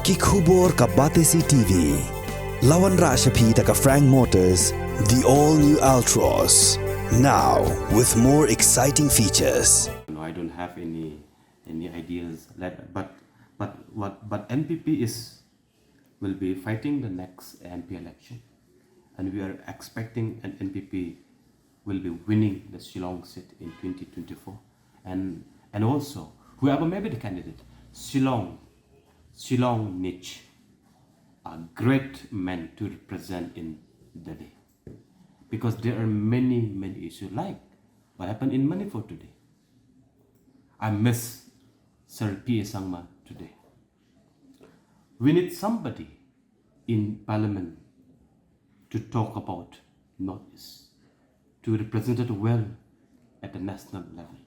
Ki Khubor ka Batesi TV. Lawan Rashapi taka Frank Motors, the all-new Altros. Now with more exciting features. No, I don't have any ideas. But NPP will be fighting the next MP election, and we are expecting an NPP will be winning the Shillong seat in 2024, and also whoever may be the candidate, Shillong needs a great man to represent in Delhi, because there are many issues like what happened in Manipur today. I miss Sir P.A. Sangma today. We need somebody in parliament to talk about Northeast, to represent it well at the national level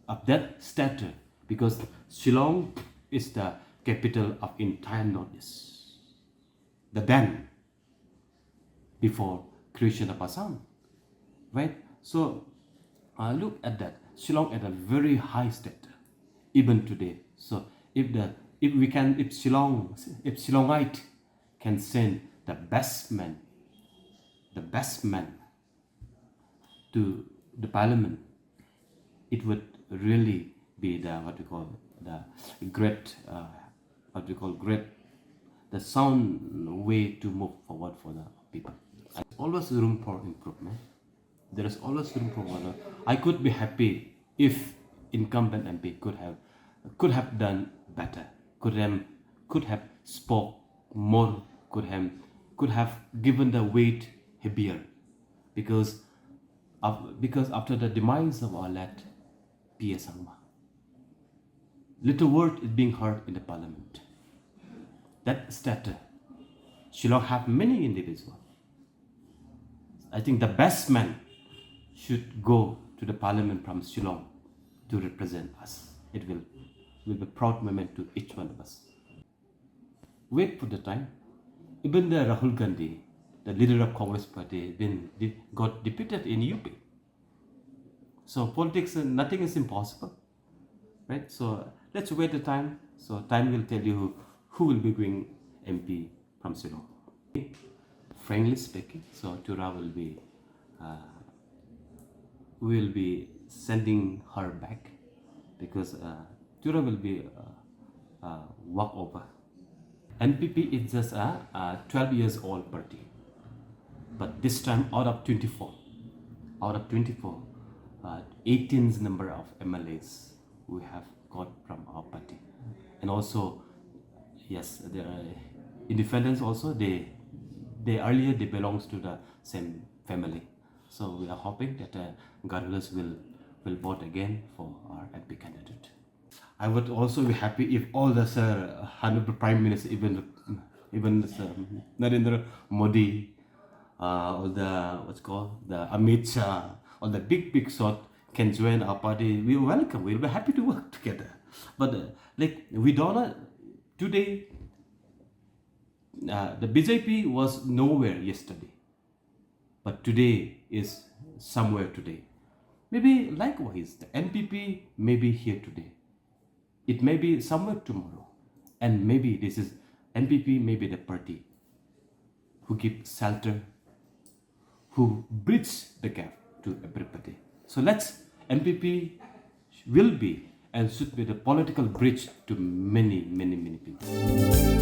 of that stature, because Shillong is the capital of entire Northeast. The then before creation of Assam, right? So look at that. Shillong at a very high stature, even today. So if Shillongite can send the best man to the parliament, it would really be the the sound way to move forward for the people. There's always room for improvement. There is always room for order. I could be happy if incumbent MP could have done better, could have spoke more, could have given the weight heavier, because after the demise of our late P.A. Sangma, little word is being heard in the parliament. That stature, Shillong have many individuals. I think the best man should go to the parliament from Shillong to represent us. It will be a proud moment to each one of us. Wait for the time. Even the Rahul Gandhi, the leader of Congress party, got defeated in UP. So politics, nothing is impossible, right? So let's wait the time. So time will tell you who will be going MP from Shillong. Frankly speaking, so Tura will be we will be sending her back, because Tura will be walkover. NPP is just a 12 years old party, but this time out of 24, 18's number of MLAs we have got from our party, and also yes, there are independents also. They earlier they belongs to the same family. So we are hoping that Garudas will vote again for our MP candidate. I would also be happy if all the Honorable Prime Minister, even Narendra Modi, or the Amit Shah, or the big shot can join our party. We welcome. We'll be happy to work together. But we don't today. The BJP was nowhere yesterday, but today is somewhere today. Maybe likewise, the NPP may be here today. It may be somewhere tomorrow. And maybe this is NPP may be the party who gives shelter, who bridge the gap to everybody. So NPP will be and should be the political bridge to many people.